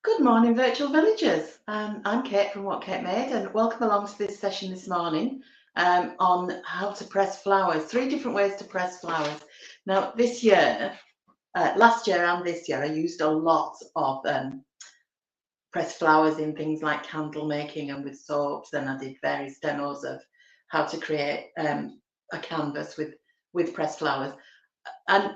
Good morning, virtual villagers. I'm Kate from What Kate Made, and welcome along to this session this morning on how to press flowers. 3 different ways to press flowers. Now, this year, last year and this year, I used a lot of pressed flowers in things like candle making and with soaps. Then I did various demos of how to create a canvas with pressed flowers. And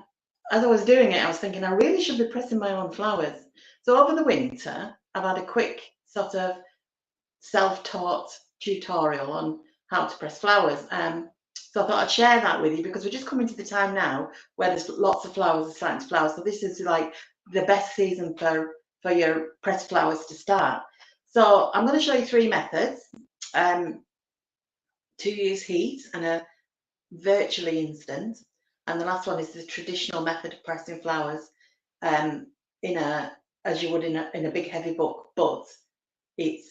as I was doing it, I was thinking I really should be pressing my own flowers. So over the winter, I've had a quick sort of self-taught tutorial on how to press flowers. So I thought I'd share that with you because we're just coming to the time now where there's lots of flowers are starting to flower. So this is like the best season for your pressed flowers to start. So I'm going to show you 3 methods. To use heat and a virtually instant. And the last one is the traditional method of pressing flowers as you would in a big heavy book, but it's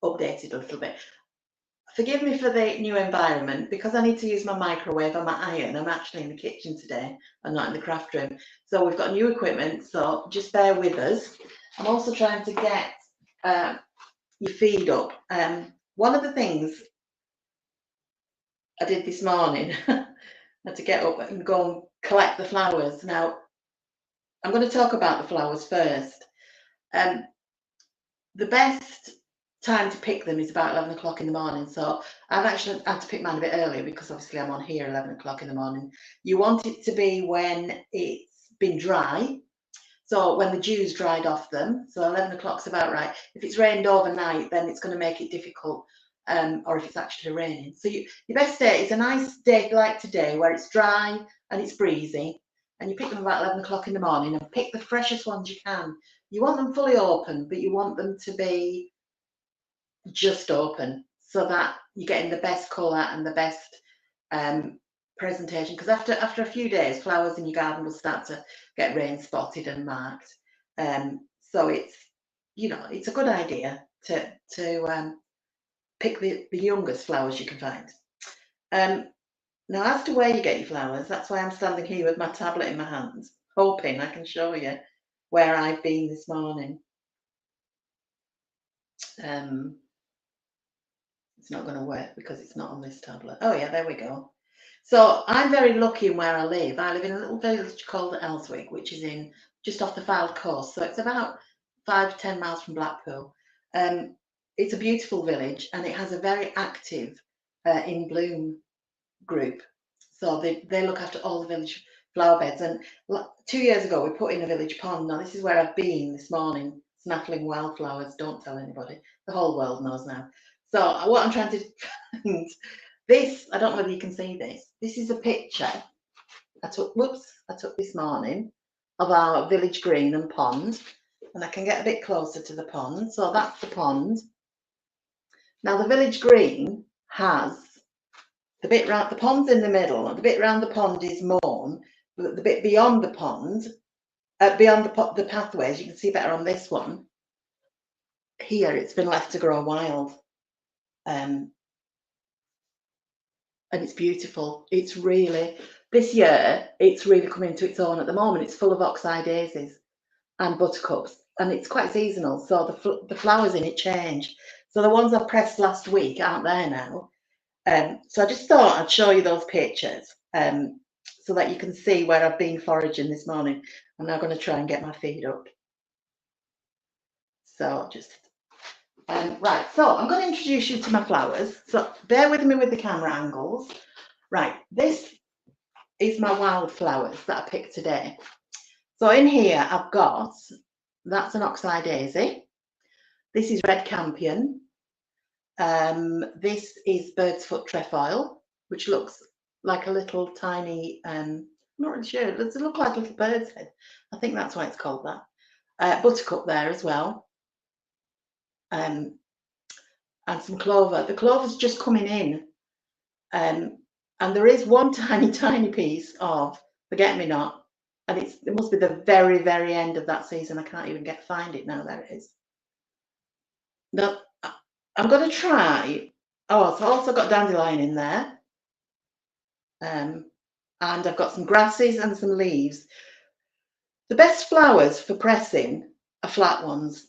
updated a little bit. Forgive me for the new environment because I need to use my microwave and my iron. I'm actually in the kitchen today and not in the craft room. So we've got new equipment, so just bear with us. I'm also trying to get your feed up. One of the things I did this morning, I had to get up and go and collect the flowers. Now, I'm going to talk about the flowers first. The best time to pick them is about 11 o'clock in the morning. So I've actually had to pick mine a bit earlier because obviously I'm on here 11 o'clock in the morning. You want it to be when it's been dry. So when the dew's dried off them, so 11 o'clock's about right. If it's rained overnight, then it's going to make it difficult, or if it's actually raining. So your best day is a nice day like today where it's dry and it's breezy, and you pick them about 11 o'clock in the morning and pick the freshest ones you can. You want them fully open, but you want them to be just open so that you're getting the best colour and the best presentation, because after a few days flowers in your garden will start to get rain spotted and marked, so it's a good idea to pick the youngest flowers you can find. Now, as to where you get your flowers, that's why I'm standing here with my tablet in my hands, hoping I can show you where I've been this morning. It's not going to work because it's not on this tablet. Oh yeah, there we go. So I'm very lucky in where I live. I live in a little village called Elswick, which is just off the Fylde coast. So it's about 5 to 10 miles from Blackpool. It's a beautiful village and it has a very active in bloom group. So they look after all the village flower beds. And 2 years ago, we put in a village pond. Now, this is where I've been this morning, snaffling wildflowers. Don't tell anybody. The whole world knows now. So what I'm trying to find, this, I don't know whether you can see this. This is a picture I took this morning of our village green and pond. And I can get a bit closer to the pond. So that's the pond. Now, the village green has the bit round, the pond's in the middle, and the bit round the pond is mown, but the bit beyond the pond, beyond the pathways, you can see better on this one. Here, it's been left to grow wild. And it's beautiful. This year, it's really come into its own at the moment. It's full of oxeye daisies and buttercups, and it's quite seasonal. So the flowers in it change. So the ones I pressed last week aren't there now. So I just thought I'd show you those pictures so that you can see where I've been foraging this morning. I'm now going to try and get my feed up. So right, so I'm going to introduce you to my flowers. So bear with me with the camera angles. Right, this is my wildflowers that I picked today. So in here I've got, that's an oxeye daisy. This is red campion. This is bird's foot trefoil, which looks like a little tiny, I'm not really sure, it looks like a little bird's head. I think that's why it's called that. Buttercup there as well. And some clover. The clover's just coming in. And there is one tiny piece of forget-me-not, and it must be the very, very end of that season. I can't even find it now. There it is. Now, I'm going to try. Oh, so I've also got dandelion in there. And I've got some grasses and some leaves. The best flowers for pressing are flat ones.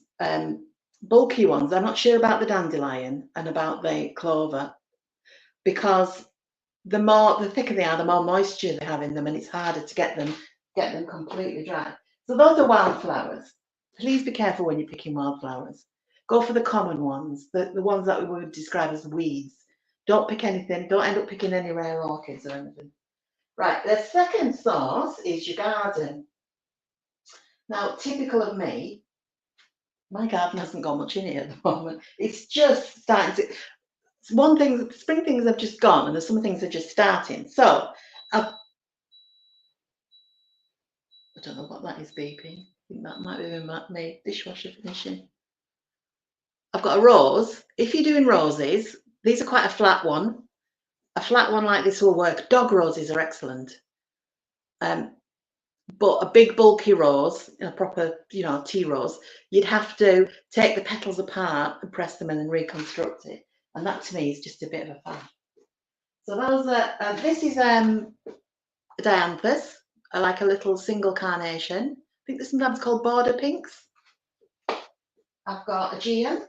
bulky ones, I'm not sure about the dandelion and about the clover, because the thicker they are, the more moisture they have in them, and it's harder to get them completely dry. So those are wildflowers. Please be careful when you're picking wildflowers. Go for the common ones, the ones that we would describe as weeds. Don't pick anything, don't end up picking any rare orchids or anything. Right, the second source is your garden. Now, typical of me, my garden hasn't got much in it at the moment. It's just starting to, one thing, spring things have just gone and there's some things are just starting. So, I don't know what that is beeping. I think that might be my dishwasher finishing. I've got a rose. If you're doing roses, these are quite a flat one. A flat one like this will work. Dog roses are excellent. But a big bulky rose, a proper, tea rose, you'd have to take the petals apart and press them and then reconstruct it. And that to me is just a bit of a faff. So those are, this is a dianthus, like a little single carnation. I think they're sometimes called border pinks. I've got a geum,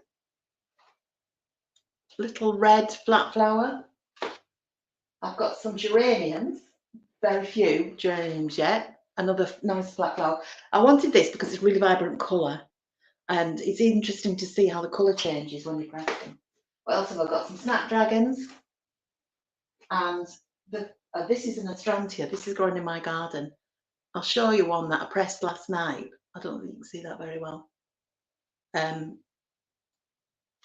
little red flat flower. I've got some geraniums, very few geraniums yet. Another nice flat flower. I wanted this because it's really vibrant colour, and it's interesting to see how the colour changes when you press them. What else have I got? Some snapdragons, and this is an astrantia. This is growing in my garden. I'll show you one that I pressed last night. I don't think you can see that very well. And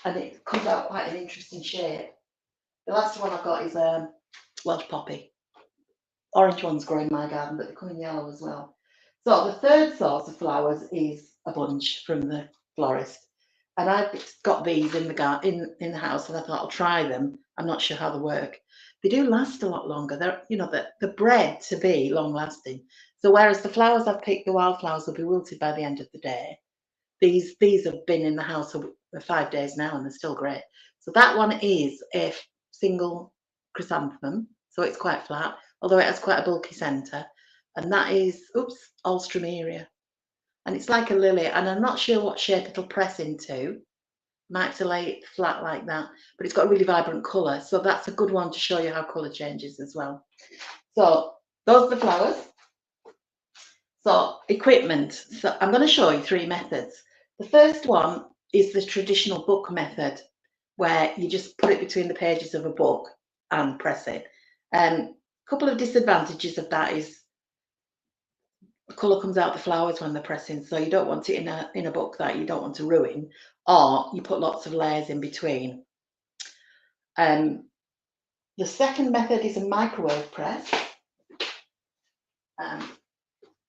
it comes out quite an interesting shape. The last one I've got is Welsh poppy. Orange ones grow in my garden, but they come in yellow as well. So the third source of flowers is a bunch from the florist, and I've got these in the in the house, and I thought I'll try them. I'm not sure how they work. They do last a lot longer. They're bred to be long lasting. So whereas the flowers I've picked, the wildflowers, will be wilted by the end of the day. These have been in the house for 5 days now, and they're still great. So that one is a single chrysanthemum, so it's quite flat, although it has quite a bulky centre, and that is Alstroemeria, and it's like a lily, and I'm not sure what shape it'll press into. Might have to lay it flat like that, but it's got a really vibrant colour, so that's a good one to show you how colour changes as well. So those are the flowers. So equipment. So I'm going to show you 3 methods. The first one is the traditional book method, where you just put it between the pages of a book and press it. A couple of disadvantages of that is the colour comes out the flowers when they're pressing, so you don't want it in a book that you don't want to ruin, or you put lots of layers in between. The second method is a microwave press.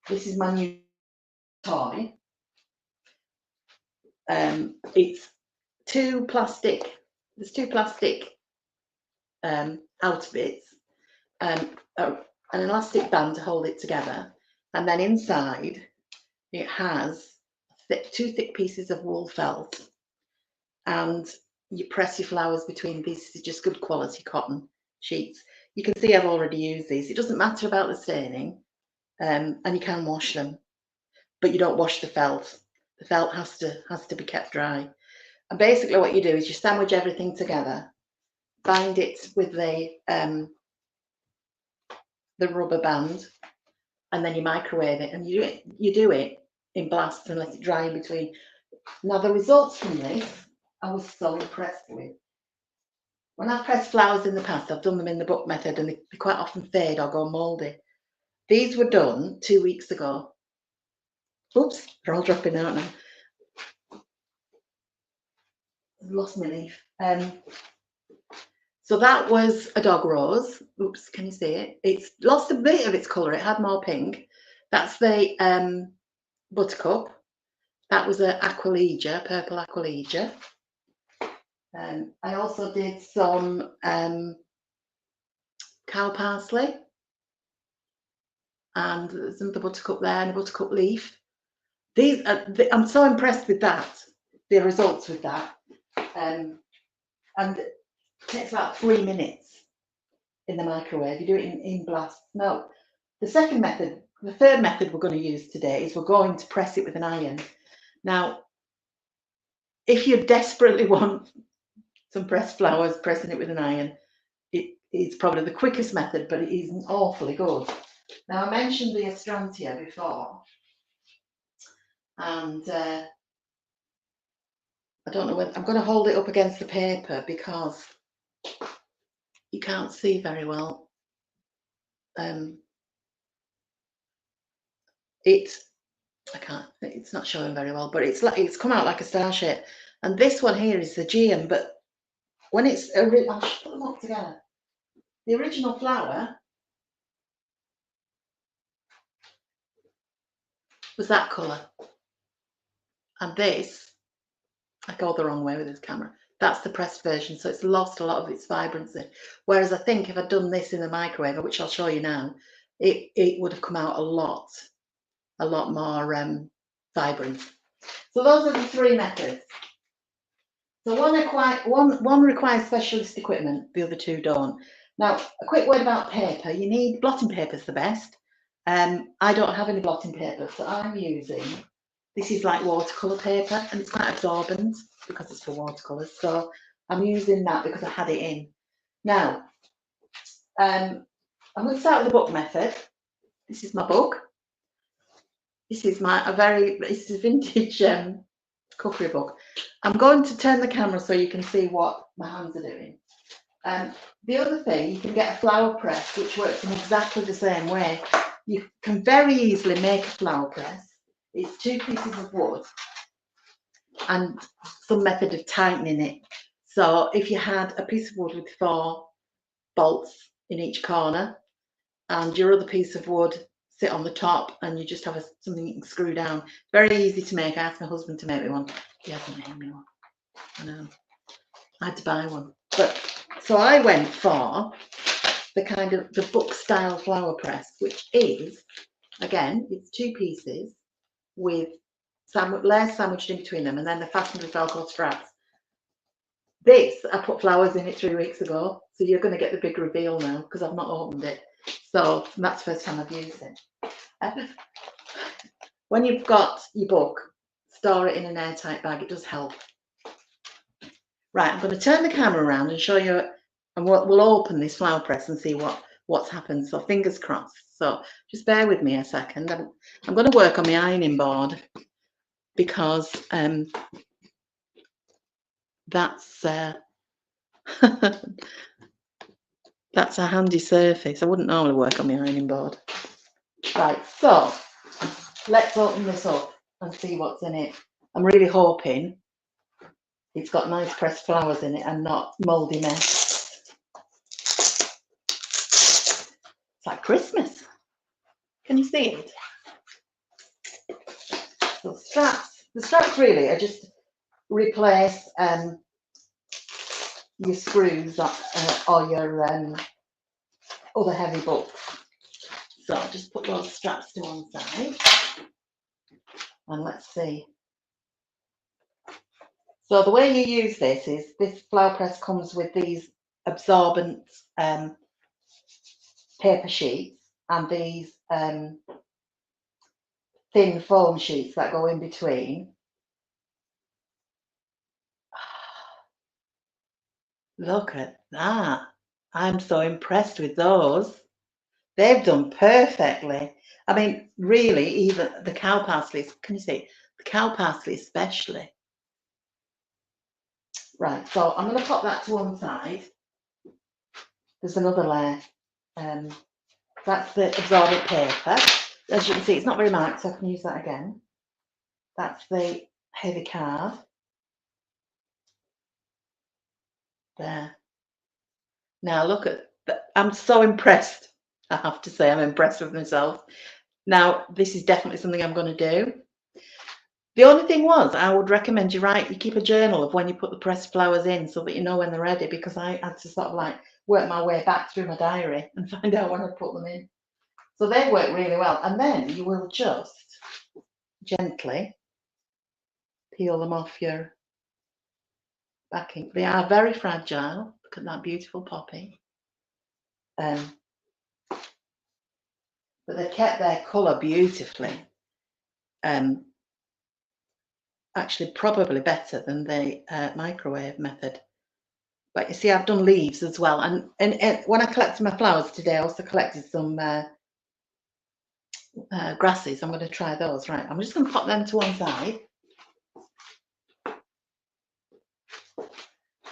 This is my new toy. It's there's two plastic outer bits, an elastic band to hold it together, and then inside it has 2 thick pieces of wool felt, and you press your flowers between these. This is just good quality cotton sheets. You can see I've already used these. It doesn't matter about the staining, and you can wash them, but you don't wash the felt. The felt has to be kept dry. And basically what you do is you sandwich everything together, bind it with the rubber band, and then you microwave it, and you do it in blasts and let it dry in between. Now the results from this I was so impressed with. When I've pressed flowers in the past, I've done them in the book method, and they quite often fade or go mouldy. These were done 2 weeks ago. Oops, they're all dropping out now. I've lost my leaf. So that was a dog rose. Oops, can you see it? It's lost a bit of its colour. It had more pink. That's the buttercup. That was an aquilegia, purple aquilegia. I also did some cow parsley, and there's another buttercup there and a buttercup leaf. These I'm so impressed with that, the results with that, and it takes about 3 minutes in the microwave. You do it in blasts. Now, the third method we're going to use today is we're going to press it with an iron. Now, if you desperately want some pressed flowers, pressing it with an iron, it's probably the quickest method, but it isn't awfully good. Now, I mentioned the Astrantia before, and I don't know whether I'm going to hold it up against the paper because you can't see very well. It's not showing very well, but it's come out like a star shape. And this one here is the geum, but when it's I'll put them all together. The original flower was that colour, and this, I go the wrong way with this camera. That's the pressed version, so it's lost a lot of its vibrancy. Whereas I think if I'd done this in the microwave, which I'll show you now, it would have come out a lot more vibrant. So those are the three methods. So one requires specialist equipment, the other two don't. Now, a quick word about paper. You need blotting paper is the best. I don't have any blotting paper, so I'm using, this is like watercolour paper, and it's quite absorbent because it's for watercolours. So I'm using that because I had it in. Now, I'm going to start with the book method. This is my book. This is this is a vintage cookery book. I'm going to turn the camera so you can see what my hands are doing. The other thing, you can get a flower press, which works in exactly the same way. You can very easily make a flower press. It's 2 pieces of wood and some method of tightening it. So if you had a piece of wood with 4 bolts in each corner and your other piece of wood sit on the top and you just have something you can screw down. Very easy to make. I asked my husband to make me one. He hasn't made me one. I know. I had to buy one. But so I went for the kind of the book style flower press, which is, again, it's 2 pieces with layers sandwiched in between them, and then they're fastened with Velcro straps. This, I put flowers in it 3 weeks ago, so you're going to get the big reveal now because I've not opened it. So that's the first time I've used it. When you've got your book, store it in an airtight bag. It does help. Right, I'm going to turn the camera around and show you, and we'll open this flower press and see what's happened. So fingers crossed. So just bear with me a second. I'm going to work on my ironing board because that's that's a handy surface. I wouldn't normally work on my ironing board. Right, so let's open this up and see what's in it. I'm really hoping it's got nice pressed flowers in it and not mouldy mess. It's like Christmas. Can you see it? So the straps really are just replace your screws or your other heavy bolts. So I'll just put those straps to one side and let's see. So the way you use this is this flower press comes with these absorbent paper sheets and these thin foam sheets that go in between. Look at that. I'm so impressed with those. They've done perfectly. I mean, really, even the cow parsley, can you see? The cow parsley especially. Right, so I'm going to pop that to one side. There's another layer. That's the absorbent paper. As you can see, it's not very marked, so I can use that again. That's the heavy card. There. Now look at that. I'm so impressed. I have to say, I'm impressed with myself. Now, this is definitely something I'm going to do. The only thing was, I would recommend you keep a journal of when you put the pressed flowers in so that you know when they're ready, because I had to sort of like work my way back through my diary and find out when I put them in. So they work really well. And then you will just gently peel them off your backing. They are very fragile. Look at that beautiful poppy. But they kept their colour beautifully. actually probably better than the microwave method. But you see, I've done leaves as well. And when I collected my flowers today, I also collected some grasses. I'm going to try those. Right, I'm just going to pop them to one side.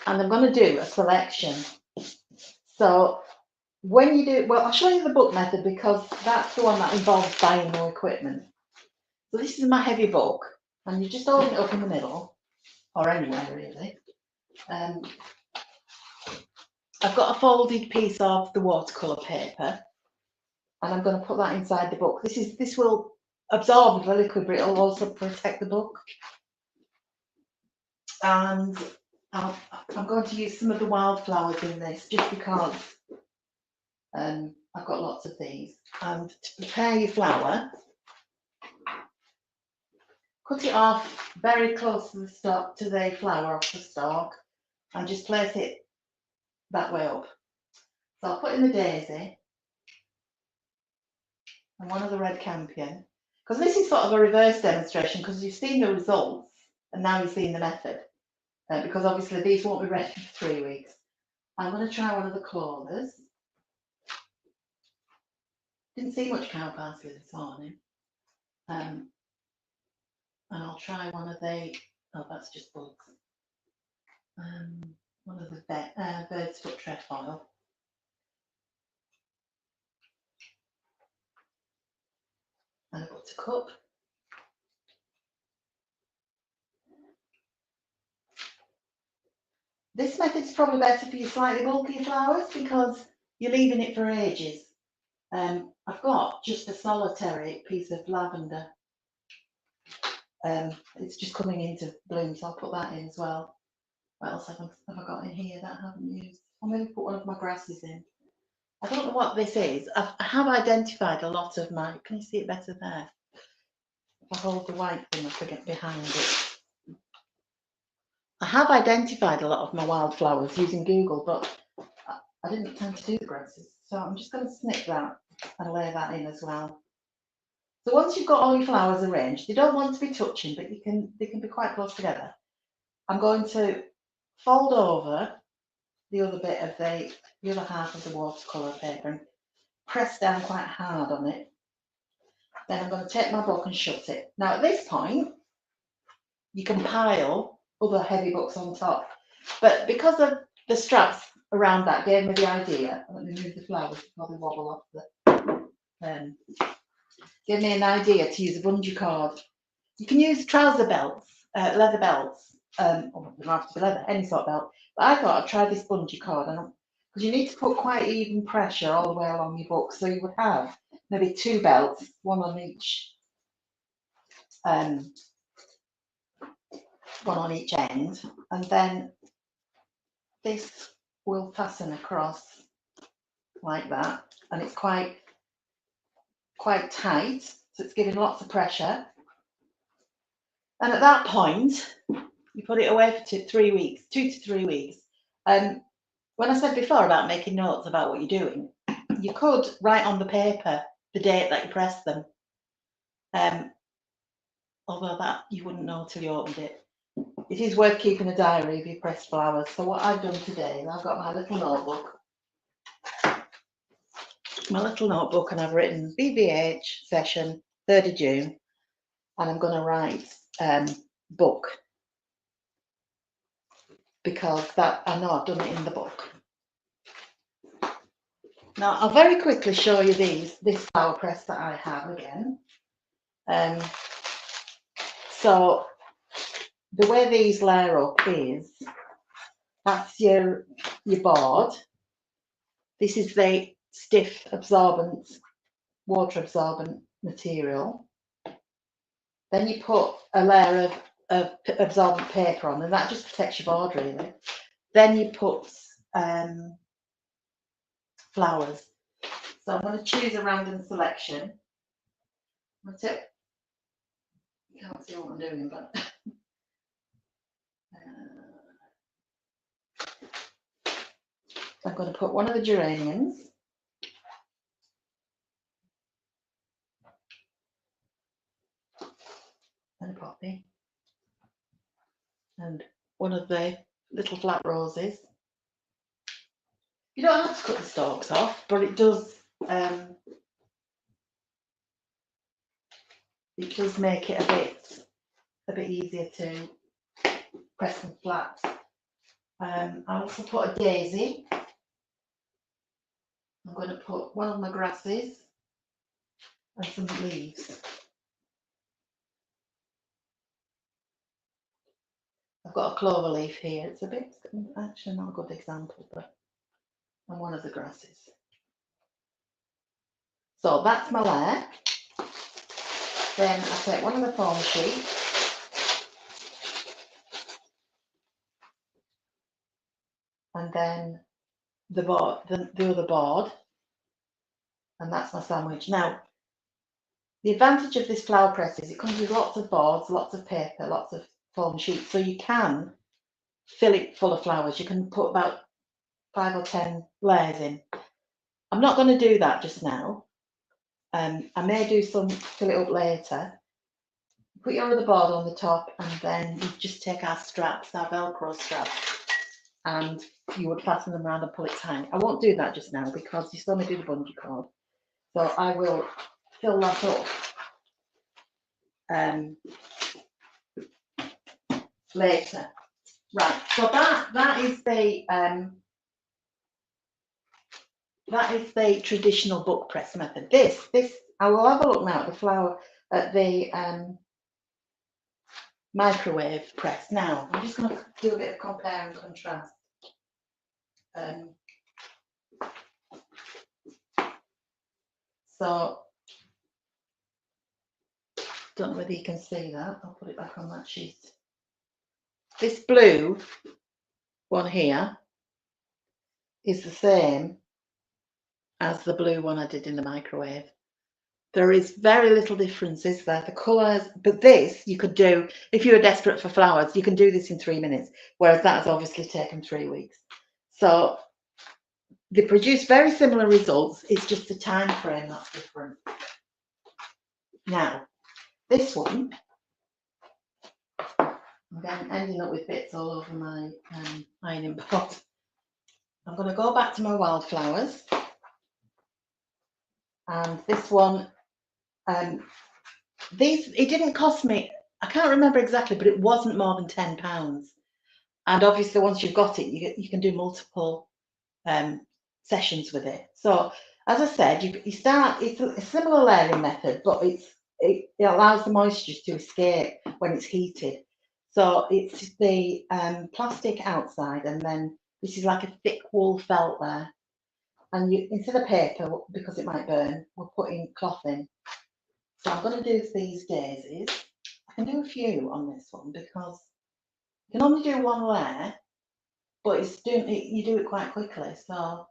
And I'm going to do a selection. So when you do, well, I'll show you the book method because that's the one that involves buying more equipment. So this is my heavy book, and you just open it up in the middle, or anywhere really. I've got a folded piece of the watercolour paper, and I'm going to put that inside the book. This will absorb the liquid, but it'll also protect the book. And I'm going to use some of the wildflowers in this just because I've got lots of these. And to prepare your flower, cut it off very close to the stalk, to the flower off the stalk, and just place it that way up. So I'll put in the daisy and one of the red campion, because this is sort of a reverse demonstration, because you've seen the results and now you've seen the method, because obviously these won't be ready for 3 weeks. I'm going to try one of the clovers. Didn't see much cow parsley this morning. And I'll try one of the, oh, that's just bugs. One of the bird's foot trefoil. And a buttercup. This method's probably better for your slightly bulkier flowers because you're leaving it for ages. I've got just a solitary piece of lavender. It's just coming into bloom, so I'll put that in as well. What else have I got in here that I haven't used? I'll maybe put one of my grasses in. I don't know what this is. I have identified a lot of my, can you see it better there? If I hold the white thing, I forget behind it. I have identified a lot of my wildflowers using Google, but I didn't tend to do the grasses. So I'm just going to snip that and lay that in as well. So once you've got all your flowers arranged, they don't want to be touching, but they can be quite close together. I'm going to fold over the other bit of the other half of the watercolour paper and press down quite hard on it. Then I'm going to take my book and shut it. Now at this point, you can pile other heavy books on top, but because of the straps around that gave me the idea. Let me move the flowers before they wobble off the. Gave me an idea to use a bungee cord. You can use trouser belts, leather belts, or they don't have to be leather, any sort of belt. But I thought I'd try this bungee cord, because you need to put quite even pressure all the way along your book. So you would have maybe 2 belts, one on each end, and then this will fasten across like that, and it's quite tight, so it's giving lots of pressure. And at that point, you put it away for 3 weeks, 2 to 3 weeks. When I said before about making notes about what you're doing, you could write on the paper the date that you pressed them. Although that you wouldn't know till you opened it. It is worth keeping a diary of your pressed flowers. So what I've done today is I've got my little notebook. And I've written BBH session 3rd of June, and I'm going to write book, because that I know I've done it in the book. Now I'll very quickly show you this flower press that I have again. So the way these layer up is, that's your board. This is the stiff absorbent, water absorbent material. Then you put a layer of absorbent paper on, and that just protects your board really. Then you put flowers. So I'm going to choose a random selection. You can't see what I'm doing, but I'm going to put one of the geraniums. And a poppy. and one of the little flat roses. You don't have to cut the stalks off, but it does make it a bit easier to press them flat. I also put a daisy. I'm going to put one of my grasses and some leaves. I've got a clover leaf here. It's a bit, actually not a good example, but I'm one of the grasses. So that's my layer. Then I take one of the foam sheets and then the other board, and that's my sandwich. Now, the advantage of this flower press is it comes with lots of boards, lots of paper, lots of foam sheets, so you can fill it full of flowers. You can put about 5 or 10 layers in. I'm not going to do that just now. I may do some, fill it up later. Put your other board on the top, and then you just take our straps, our Velcro straps, and you would fasten them around and pull it tight. I won't do that just now because you still may do the bungee cord. So I will fill that up later. Right. So that is the traditional book press method. This I will have a look now at the flower at the microwave press. Now I'm just going to do a bit of compare and contrast. So don't know whether you can see that. I'll put it back on that sheet. This blue one here is the same as the blue one I did in the microwave. There is very little difference, is there? The colours, but this you could do, if you were desperate for flowers, you can do this in 3 minutes, whereas that has obviously taken 3 weeks. So they produce very similar results, it's just the time frame that's different. Now, this one, I'm ending up with bits all over my ironing board. I'm going to go back to my wildflowers, and this one, it didn't cost me, I can't remember exactly, but it wasn't more than £10. And obviously, once you've got it, you can do multiple sessions with it. So, as I said, you start. It's a similar layering method, but it allows the moisture to escape when it's heated. So it's the plastic outside, and then this is like a thick wool felt there. And instead of paper, because it might burn, we're putting cloth in. So I'm going to do these daisies. I can do a few on this one because you can only do one layer, but you do it quite quickly. So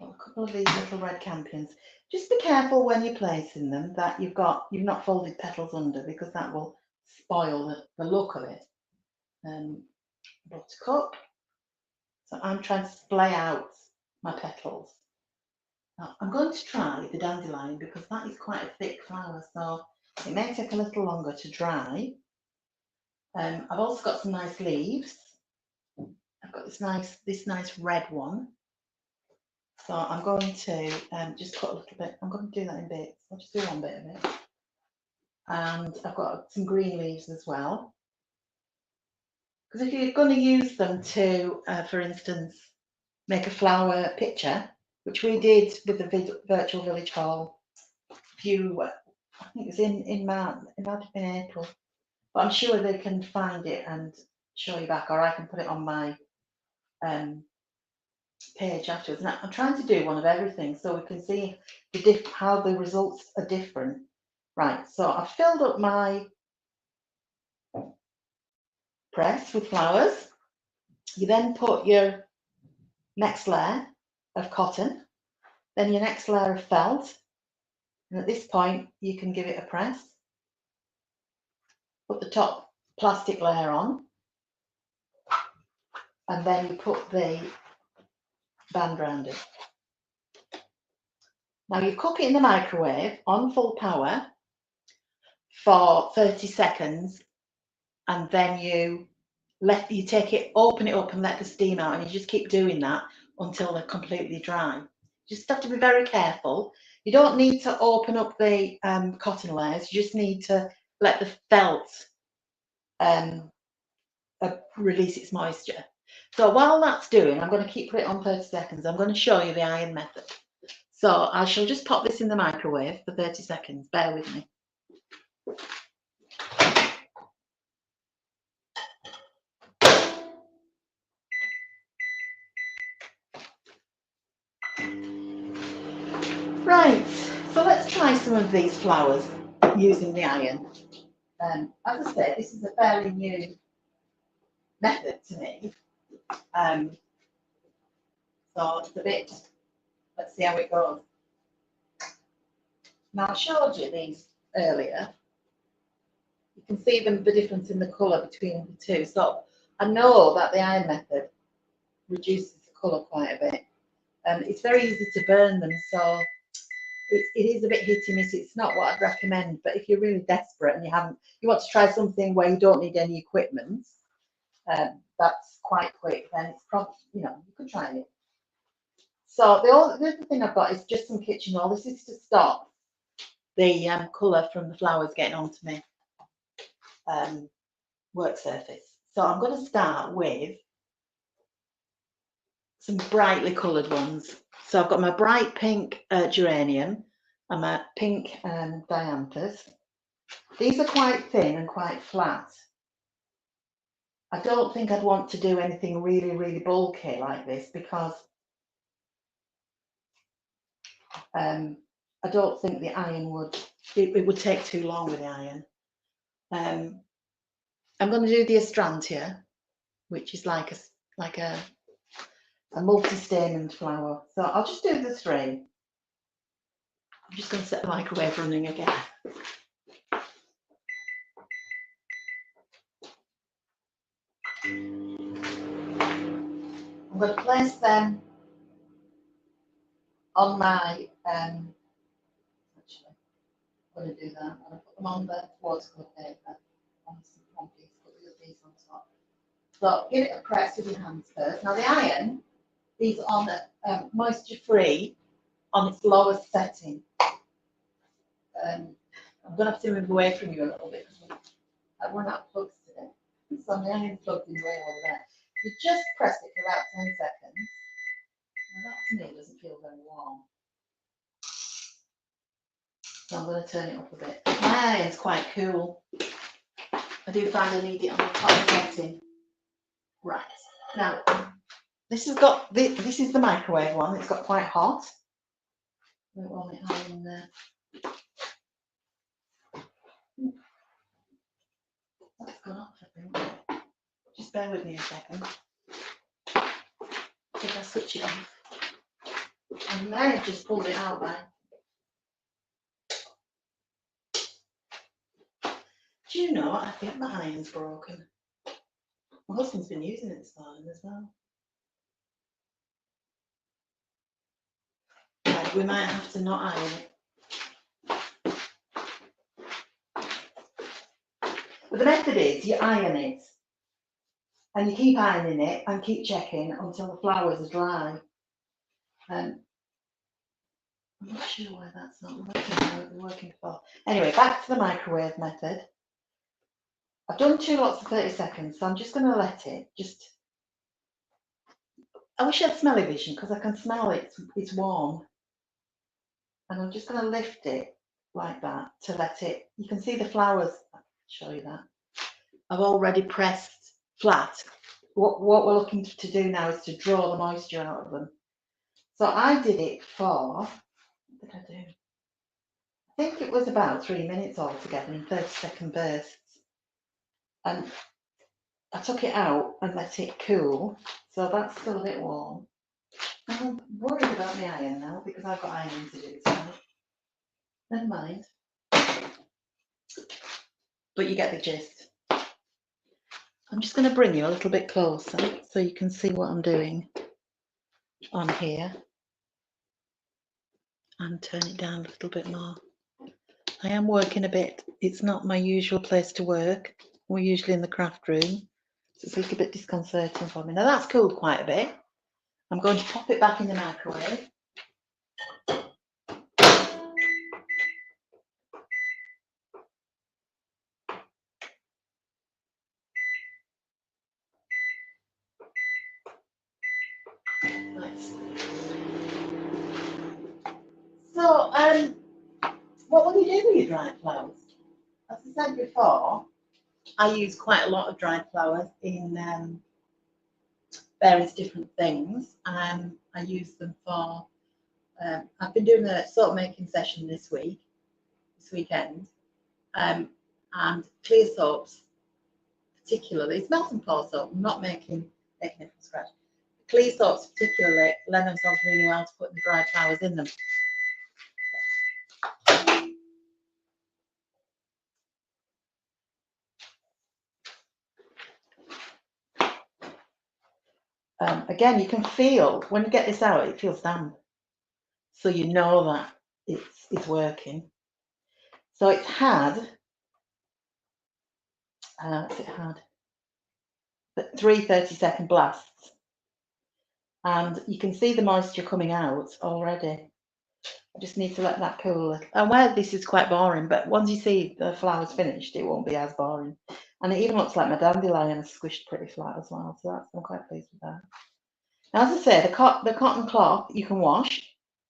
a couple of these little red campions. Just be careful when you're placing them that you've not folded petals under, because that will spoil the look of it. Buttercup. So I'm trying to splay out my petals. Now, I'm going to try the dandelion because that is quite a thick flower, so it may take a little longer to dry. I've also got some nice leaves. I've got this nice red one. So I'm going to just cut a little bit. I'm going to do that in bits. I'll just do one bit of it. And I've got some green leaves as well. Because if you're going to use them to, for instance, make a flower picture, which we did with the virtual village hall I think it was in March, it might have been April, but I'm sure they can find it and show you back, or I can put it on my page afterwards. Now I'm trying to do one of everything so we can see how the results are different. Right, so I've filled up my press with flowers. You then put your next layer of cotton, then your next layer of felt, and at this point you can give it a press. Put the top plastic layer on, and then you put the band around it. Now you cook it in the microwave on full power for 30 seconds, and then you take it, open it up and let the steam out, and you just keep doing that until they're completely dry. You just have to be very careful. You don't need to open up the cotton layers, you just need to let the felt release its moisture. So while that's doing, I'm going to keep it on 30 seconds. I'm going to show you the iron method. So I shall just pop this in the microwave for 30 seconds. Bear with me. Right, so let's try some of these flowers using the iron. As I said, this is a fairly new method to me. So it's a bit, let's see how it goes. Now I showed you these earlier. You can see the difference in the colour between the two. So I know that the iron method reduces the colour quite a bit. It's very easy to burn them, so it is a bit hit and miss. It's not what I'd recommend, but if you're really desperate and you want to try something where you don't need any equipment, that's quite quick, then it's probably, you could try it. So the other thing I've got is just some kitchen roll. This is to stop the colour from the flowers getting onto my work surface. So I'm going to start with some brightly coloured ones. So I've got my bright pink geranium and my pink dianthus. These are quite thin and quite flat. I don't think I'd want to do anything really, really bulky like this, because I don't think the iron it would take too long with the iron. I'm going to do the astrantia, which is like a multi-stamened flower. So I'll just do the three. I'm just going to set the microwave running again. I'm going to place them on my, actually, I'm going to do that. I'm going to put them on the watercolour paper, on some pompies, put these on top. So give it a press with your hands first. Now the iron is on moisture free on its lowest setting. I'm going to have to move away from you a little bit because I've run out of plugs today. So the iron's plugged in way over there. You just press it for about 10 seconds. Now that to me doesn't feel very warm. So I'm going to turn it up a bit. My iron's quite cool. I do find I need it on the top setting. Right. Now, this is the microwave one. It's got quite hot. I don't want it high in there. That's gone off, I think. Just bear with me a second. If I switch it off. I may have just pulled it out there. Do you know, I think my iron's broken. My husband's been using it this morning as well. Right, we might have to not iron it. But the method is you iron it and you keep ironing it and keep checking until the flowers are dry. I'm not sure why that's not working for. Anyway, back to the microwave method. I've done 2 lots of 30 seconds, so I'm just going to let it just. I wish I had smelly vision because I can smell it. It's warm. And I'm just going to lift it like that to let it. You can see the flowers. I'll show you that. I've already pressed flat. What we're looking to do now is to draw the moisture out of them. So I did it for, what did I do? I think it was about 3 minutes altogether in 30-second bursts. And I took it out and let it cool. So that's still a bit warm. I'm worried about my iron now because I've got ironing to do. So never mind. But you get the gist. I'm just going to bring you a little bit closer so you can see what I'm doing on here and turn it down a little bit more. I am working a bit. It's not my usual place to work. We're usually in the craft room. So it's a little bit disconcerting for me. Now that's cooled quite a bit. I'm going to pop it back in the microwave. Nice. So, what will you do with your dried flowers? As I said before, I use quite a lot of dried flowers in various different things. I use them for, I've been doing a soap making session this weekend, and clear soaps particularly, it's melt and pour soap, I'm not making it from scratch. Clear soaps particularly lend themselves really well to putting the dried flowers in them. Again, you can feel, when you get this out, it feels damp. So you know that it's working. So it's had, but 3 30-second blasts. And you can see the moisture coming out already. I just need to let that cool. And where this is quite boring, but once you see the flowers finished, it won't be as boring. And it even looks like my dandelion is squished pretty flat as well. So I'm quite pleased with that. Now, as I say, the cotton cloth you can wash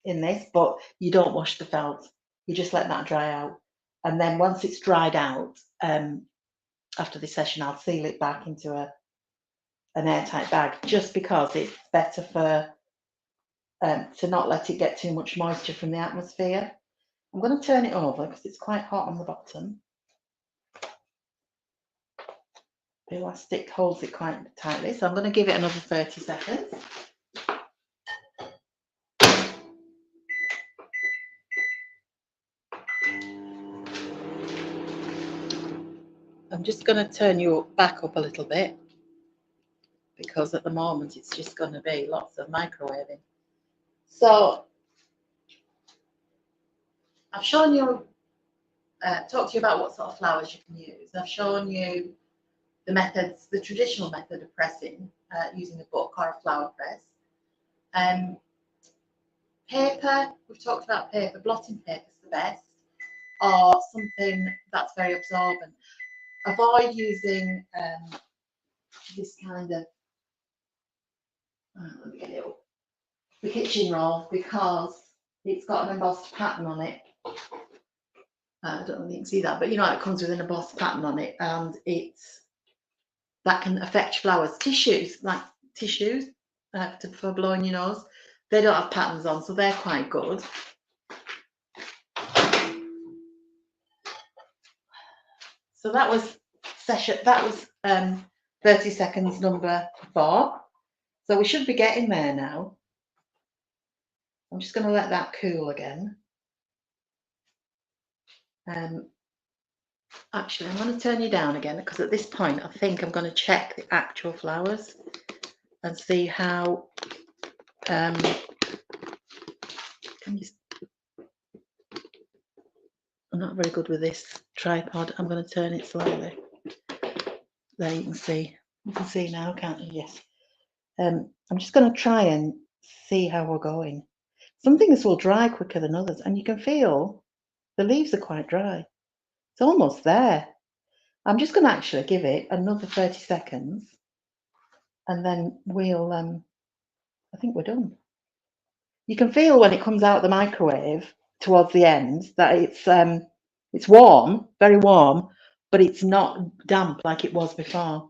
in this, but you don't wash the felt. You just let that dry out. And then once it's dried out, after this session, I'll seal it back into an airtight bag, just because it's better for to not let it get too much moisture from the atmosphere. I'm going to turn it over because it's quite hot on the bottom. The elastic holds it quite tightly, so I'm going to give it another 30 seconds. I'm just going to turn you back up a little bit, because at the moment it's just going to be lots of microwaving. So I've shown you, talked to you about what sort of flowers you can use. I've shown you the methods, the traditional method of pressing using a book or a flower press. Paper, we've talked about paper, blotting paper is the best, or something that's very absorbent. Avoid using this kind of, let me get it up, the kitchen roll, because it's got an embossed pattern on it. I don't know if you can see that, but you know it comes with an embossed pattern on it, and that can affect flowers. Tissues, like tissues for blowing your nose, they don't have patterns on, so they're quite good. So that was 30 seconds number 4. So we should be getting there now. I'm just going to let that cool again. Actually, I'm going to turn you down again, because at this point I think I'm going to check the actual flowers and see how I'm not very good with this tripod. I'm going to turn it slowly. There you can see. You can see now, can't you? Yes. I'm just going to try and see how we're going. Some things will dry quicker than others, and you can feel the leaves are quite dry. It's almost there. I'm just going to actually give it another 30 seconds, and then we'll, I think we're done. You can feel when it comes out of the microwave towards the end that it's warm, very warm, but it's not damp like it was before.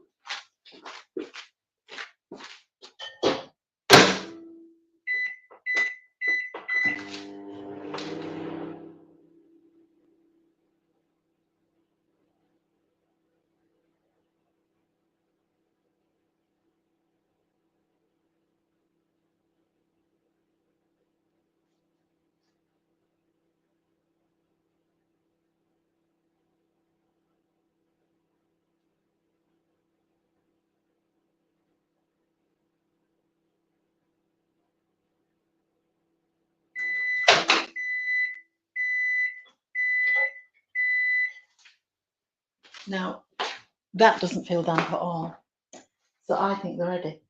Now, that doesn't feel damp at all. So I think they're ready.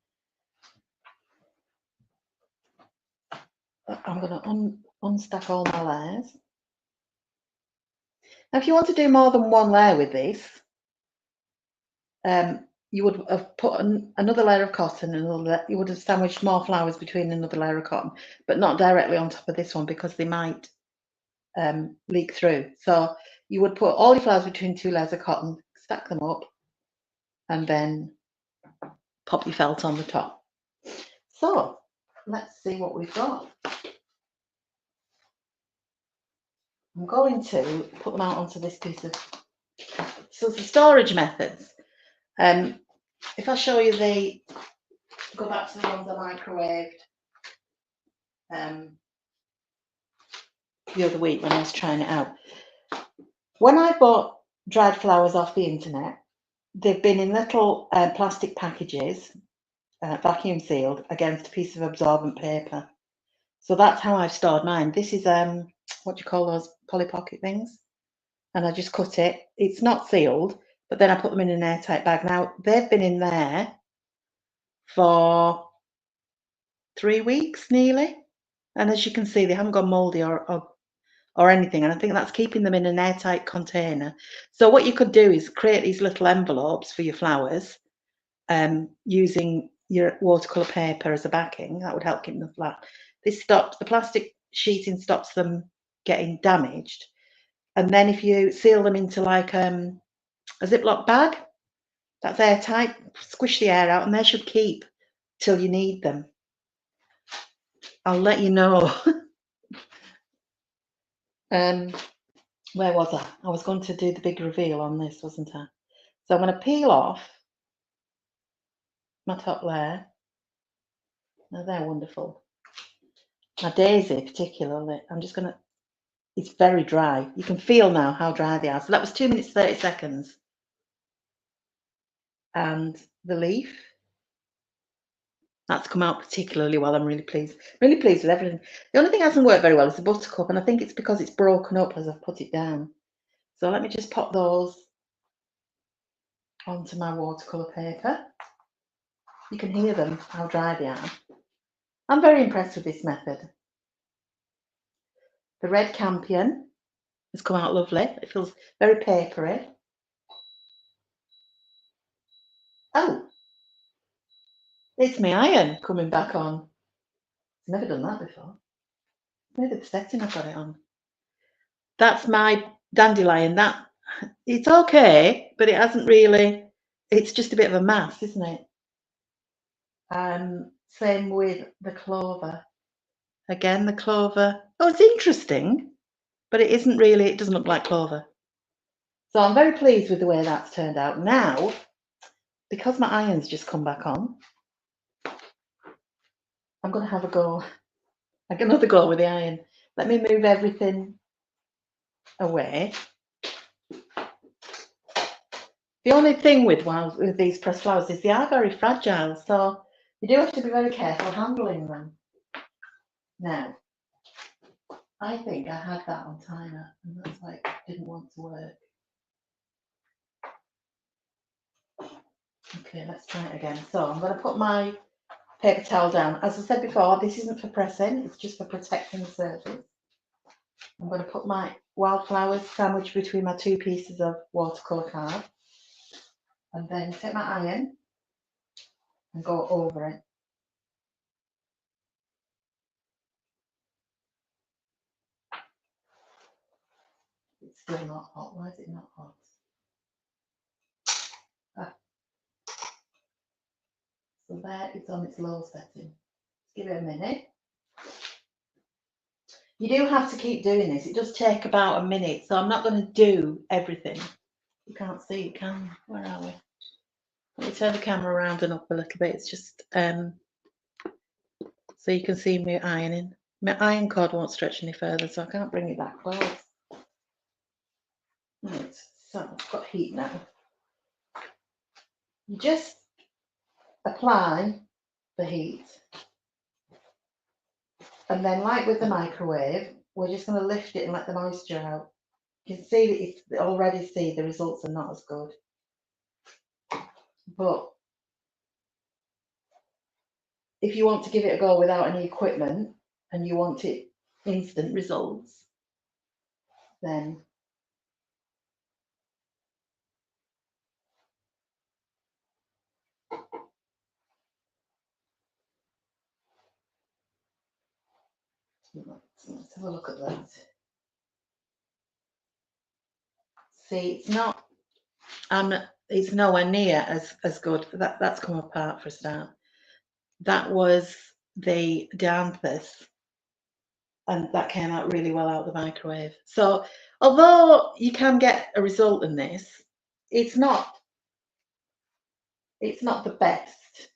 I'm going to unstack all my layers. Now, if you want to do more than one layer with this, you would have put another layer of cotton and you would have sandwiched more flowers between another layer of cotton, but not directly on top of this one because they might leak through. So you would put all your flowers between 2 layers of cotton, stack them up, and then pop your felt on the top. So let's see what we've got. I'm going to put them out onto this piece of, so the storage methods. If I show you go back to the ones I microwaved the other week when I was trying it out. When I bought dried flowers off the internet, they've been in little plastic packages, vacuum sealed, against a piece of absorbent paper. So that's how I've stored mine. This is what do you call those, Polly Pocket things? And I just cut it. It's not sealed, but then I put them in an airtight bag. Now they've been in there for 3 weeks nearly, and as you can see, they haven't gone mouldy or anything, and I think that's keeping them in an airtight container. So what you could do is create these little envelopes for your flowers, using your watercolor paper as a backing. That would help keep them flat. This stops the plastic sheeting, stops them getting damaged, and then if you seal them into like a Ziploc bag that's airtight, squish the air out, and they should keep till you need them. I'll let you know. Where was I? I was going to do the big reveal on this, wasn't I? So I'm going to peel off my top layer. Now they're wonderful. My daisy particularly, I'm just going to, it's very dry. You can feel now how dry they are. So that was 2 minutes 30 seconds. And the leaf, that's come out particularly well. I'm really pleased with everything. The only thing that hasn't worked very well is the buttercup, and I think it's because it's broken up as I've put it down. So let me just pop those onto my watercolor paper. You can hear them, how dry they are. I'm very impressed with this method. The red campion has come out lovely. It feels very papery. Oh, it's my iron coming back on. I've never done that before. Maybe the setting I've got it on. That's my dandelion. That, it's okay, but it hasn't really, it's just a bit of a mass, isn't it? Same with the clover. Again, the clover. Oh, it's interesting, but it isn't really, it doesn't look like clover. So I'm very pleased with the way that's turned out. Now, because my iron's just come back on, I'm going to have another go with the iron. Let me move everything away. The only thing with these pressed flowers is they are very fragile, so you do have to be very careful handling them. Now, I think I had that on timer, and that's why it didn't want to work. Okay, let's try it again. So I'm going to put my paper towel down. As I said before, this isn't for pressing, it's just for protecting the surface. I'm going to put my wildflowers sandwiched between my 2 pieces of watercolour card, and then take my iron and go over it. It's still not hot. Why is it not hot? So there, it's on its low setting. Give it a minute. You do have to keep doing this. It does take about a minute, so I'm not going to do everything. You can't see it, can you? Where are we? Let me turn the camera around and up a little bit. It's just so you can see me ironing. My iron cord won't stretch any further, so I can't bring it that close. Right, so I've got heat now. You just apply the heat, and then like with the microwave, we're just going to lift it and let the moisture out. You can see it's already see the results are not as good. But if you want to give it a go without any equipment and you want it instant results, then let's have a look at that. See, it's nowhere near as good. That's come apart for a start. That was the Dianthus, and that came out really well out of the microwave. So although you can get a result in this, it's not the best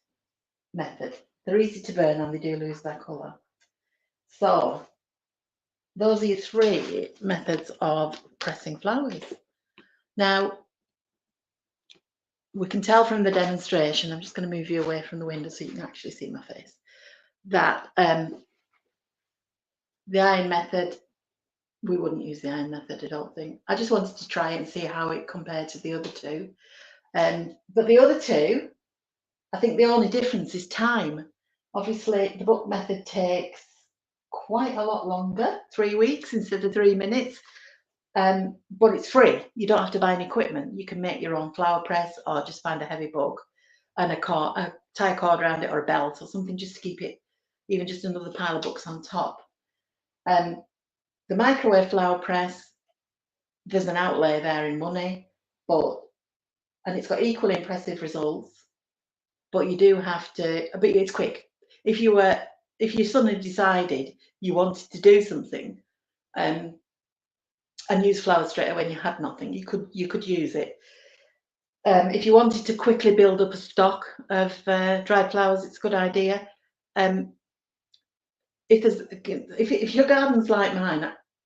method. They're easy to burn and they do lose their colour. So those are your 3 methods of pressing flowers. Now, we can tell from the demonstration, I'm just going to move you away from the window so you can actually see my face, that the iron method, we wouldn't use the iron method, I don't think. I just wanted to try it and see how it compared to the other 2. But the other 2, I think the only difference is time. Obviously, the book method takes quite a lot longer, 3 weeks instead of 3 minutes. But it's free. You don't have to buy any equipment. You can make your own flower press or just find a heavy book and tie a cord around it or a belt or something just to keep it, even just another pile of books on top. The microwave flower press, there's an outlay there in money, and it's got equally impressive results, but you do have to, but it's quick. If you suddenly decided you wanted to do something, and use flowers straight away when you had nothing, you could use it. If you wanted to quickly build up a stock of dried flowers, it's a good idea. If your garden's like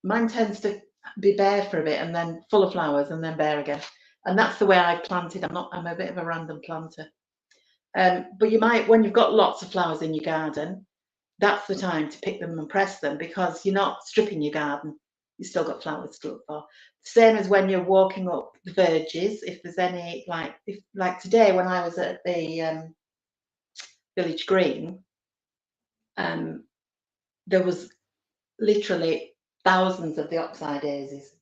mine tends to be bare for a bit and then full of flowers and then bare again, and that's the way I planted. I'm a bit of a random planter. But you might, when you've got lots of flowers in your garden, that's the time to pick them and press them, because you're not stripping your garden. You've still got flowers to look for. Same as when you're walking up the verges, if there's any, like today when I was at the village green, there was literally thousands of the oxeye daisies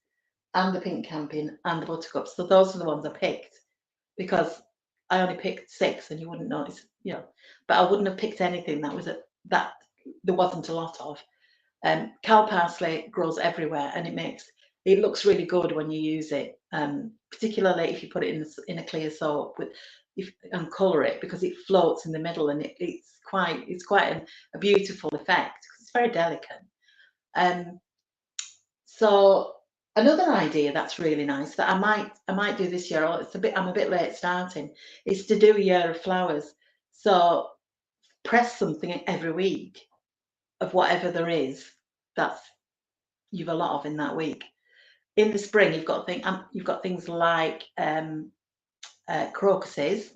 and the pink campion and the buttercups. So those are the ones I picked, because I only picked 6 and you wouldn't notice, but I wouldn't have picked anything that there wasn't a lot of. Cow parsley grows everywhere, and it looks really good when you use it, particularly if you put it in a clear soap and colour it, because it floats in the middle, and it's quite a beautiful effect. It's very delicate. So another idea that's really nice that I might do this year, or I'm a bit late starting, is to do a year of flowers. So press something every week of whatever there is that you've a lot of in that week. In the spring, you've got things like crocuses.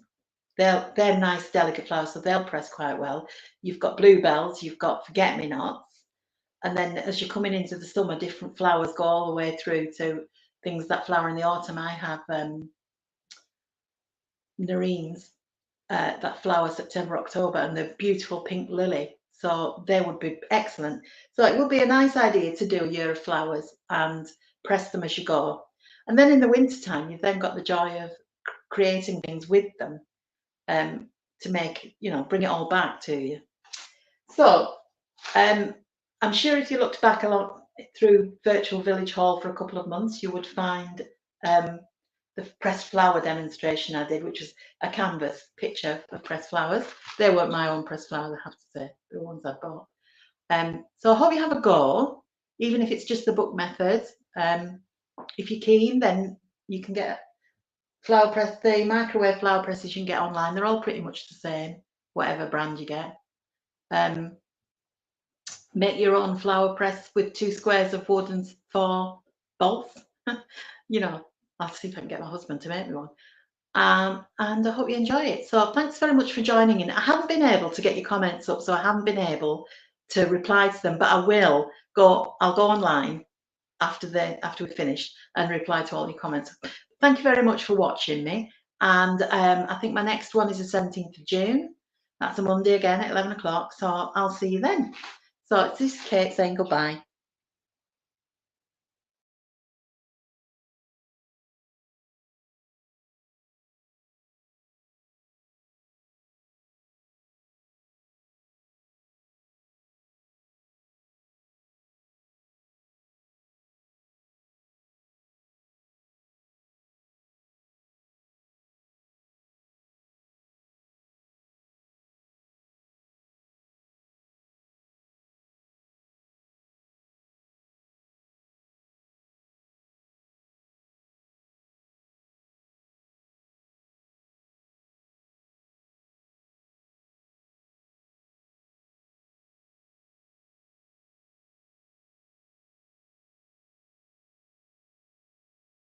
They're nice, delicate flowers, so they'll press quite well. You've got bluebells, you've got forget-me-nots, and then as you're coming into the summer, different flowers go all the way through to things that flower in the autumn. I have nerines that flower September, October, and the beautiful pink lily. So they would be excellent. So it would be a nice idea to do a year of flowers and press them as you go. And then in the wintertime, you've then got the joy of creating things with them to make, bring it all back to you. So I'm sure if you looked back along through Virtual Village Hall for a couple of months, you would find the pressed flower demonstration I did, which was a canvas picture of pressed flowers. They weren't my own pressed flowers, I have to say, the ones I've got. So I hope you have a go, even if it's just the book method. If you're keen, then you can get flower press. The microwave flower presses you can get online, they're all pretty much the same, whatever brand you get. Make your own flower press with 2 squares of wood and 4 bolts. I'll see if I can get my husband to make me one. And I hope you enjoy it. So thanks very much for joining in. I haven't been able to get your comments up, so I haven't been able to reply to them, but I'll go online after we finished and reply to all your comments. Thank you very much for watching me. And I think my next one is the 17th of June. That's a Monday again at 11 o'clock. So I'll see you then. So it's this Kate saying goodbye.